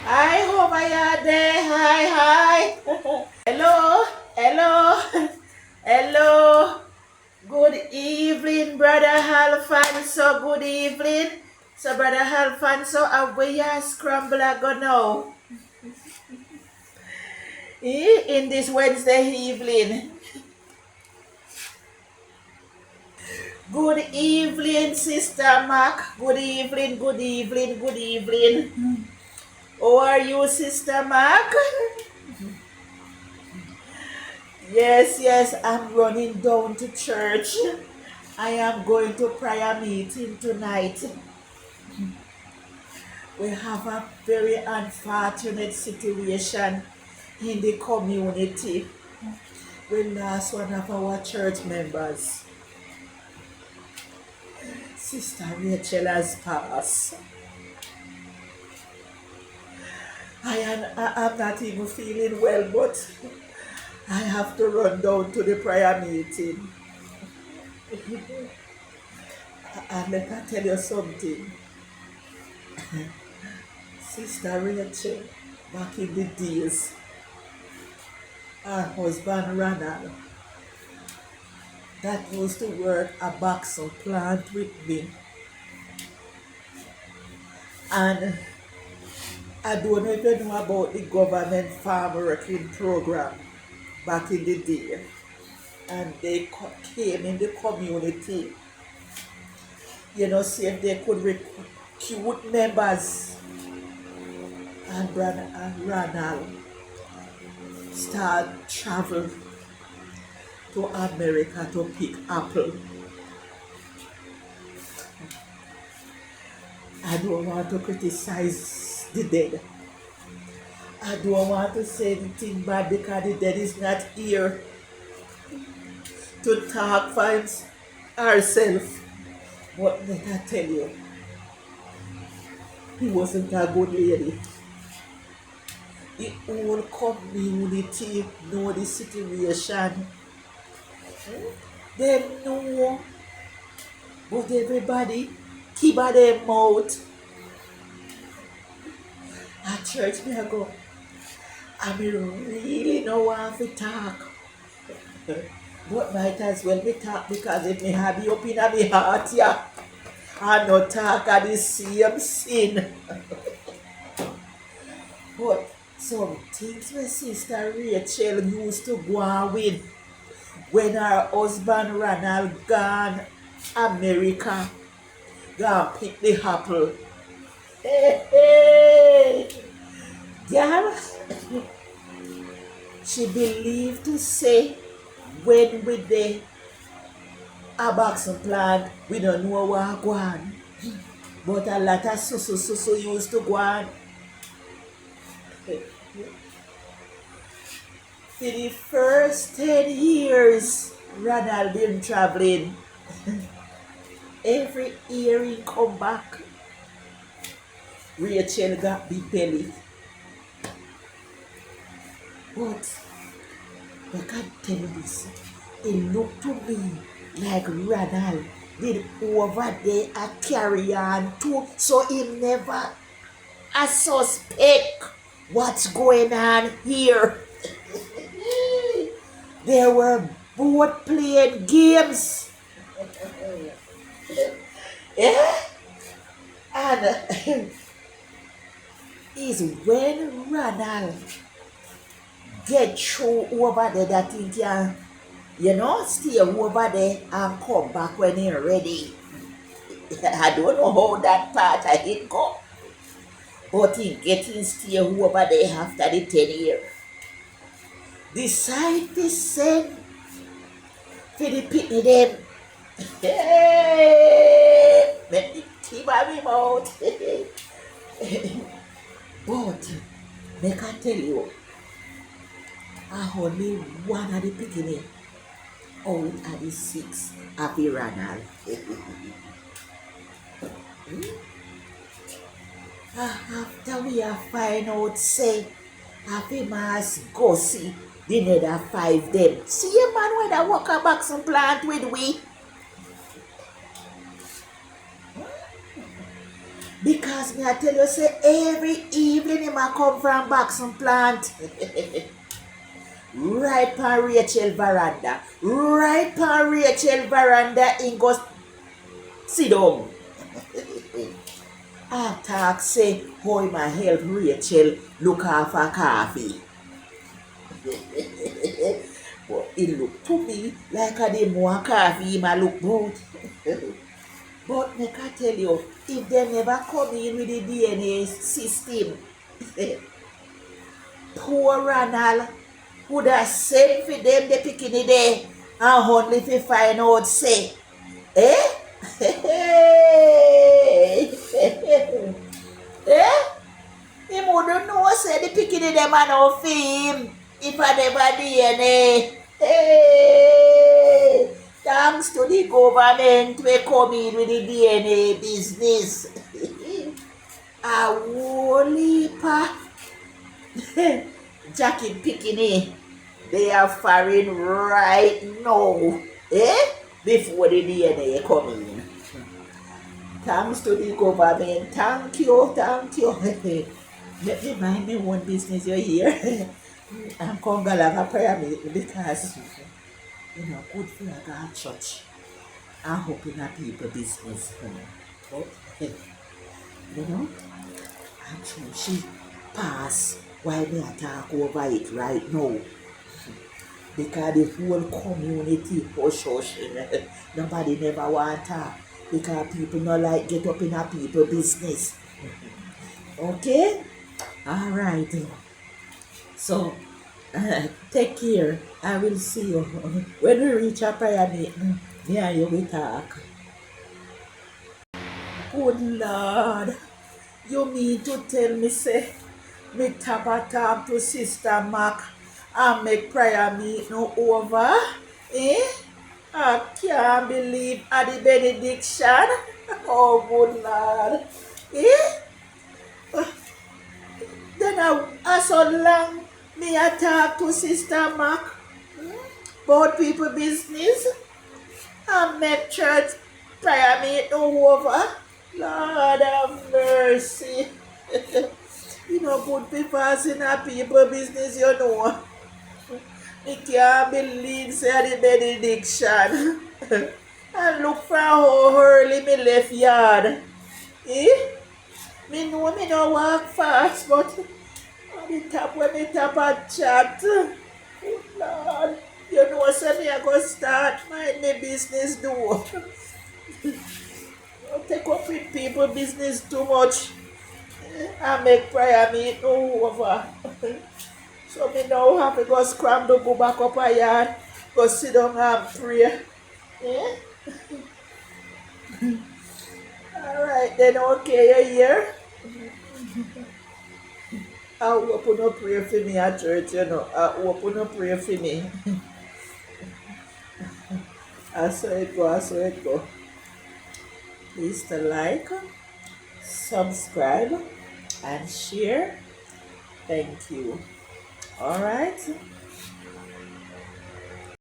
Hi, how are you there? Hi, hi. Hello, hello, hello. Good evening, Brother Alfanso. Good evening. So, Brother Alfanso, where you scramble I go now? In this Wednesday evening. Good evening, Sister Mark. Good evening, good evening, good evening. How are you, Sister Mark? Yes, yes, I'm running down to church. I am going to prayer meeting tonight. We have a very unfortunate situation in the community. We lost one of our church members. Sister Rachel has passed. I'm not even feeling well, but I have to run down to the prayer meeting. And let me tell you something. Sister Rachel, back in the days, her husband Ronald, that used to work a boxer plant with me. And I don't know if you know about the government farm working program back in the day. And they came in the community, see if they could recruit members. And Brother and Ronald start travel to America to pick apple. I don't want to criticize the dead. I don't want to say anything bad because the dead is not here to talk for herself. But let I tell you, he wasn't a good lady. The whole community know the situation. They know, but everybody keep at their mouth. At church, me I go, I really don't want to talk. But might as well me talk because if me have you up in my heart, yeah, I not talk of the same sin. But some things my sister Rachel used to go on with when her husband Ronald gone America, gone pick the apple. Hey, hey, girl, she believed to say when with the abaxon plant, we don't know what go on. But a lot of so used to go on. For the first 10 years, Ronald been traveling. Every year he come back, Rachel got big belly. But I can tell you this, it looked to me like Ronald did over there a carry on too, so he never a suspect what's going on here. They were both playing games. Yeah? And is when Ronald get through over there that he can, stay over there and come back when he's ready. I don't know how that part of it go. But he getting stay over there after the 10 years. Decide to send for the picnic them. Hey, let me keep my mouth. But, make I tell you, I only one of the picnic out of the 6 of the Ronald. After we have find out, say, happy mass go see the nether 5 them. See a man when I walk a box and plant with we. Because Because me I tell you, say every evening him a come from Boxing Plant. Right on Rachel veranda. Right on Rachel veranda, he goes sit down. I talk say how him a help Rachel look after coffee. But it look to me like a the more coffee him a look good. But me can tell you, if they never come in with the DNA system, poor Ronald would have sent for them the bikini there and only to find out say, eh? Eh? Him wouldn't know say the bikini them are no for him if I never DNA. Hey! Thanks to the government we come in with the DNA business. A whole heap Jackie Bikini, they are firing right now. Eh? Before the DNA come in. Thanks to the government. Thank you, thank you. Let me mind me one business you're here. I'm going to have a prayer meeting because, good for a God church. I hope in a people business. But, actually, she pass while me talk over it right now. Because the whole community hush hush. Nobody never want to. Because people not like get up in a people business. Okay? Alright. So, take care. I will see you. When we reach a prayer meeting, me and you will talk. Good Lord. You mean to tell me, say, me tap a talk to Sister Mac and make prayer meeting over? Eh? I can't believe at the benediction. Oh, good Lord. Eh? Then I so long me I talk to Sister Mac about people business and make church prayer meeting over. Lord have mercy. Good people in a people business, Me can't believe say the benediction. And look for how early me left yard. Me know me no walk fast, but when me tap a chat, oh Lord, say me I go start mind me business do. Don't take up with people business too much. I make prayer meet over. So me now have to go scramble, go back up a yard, go sit down and pray. Yeah? Alright then, okay, you here? I hope you no pray for me at church, I hope you no pray for me. I saw it go. Please to like, subscribe, and share. Thank you. Alright?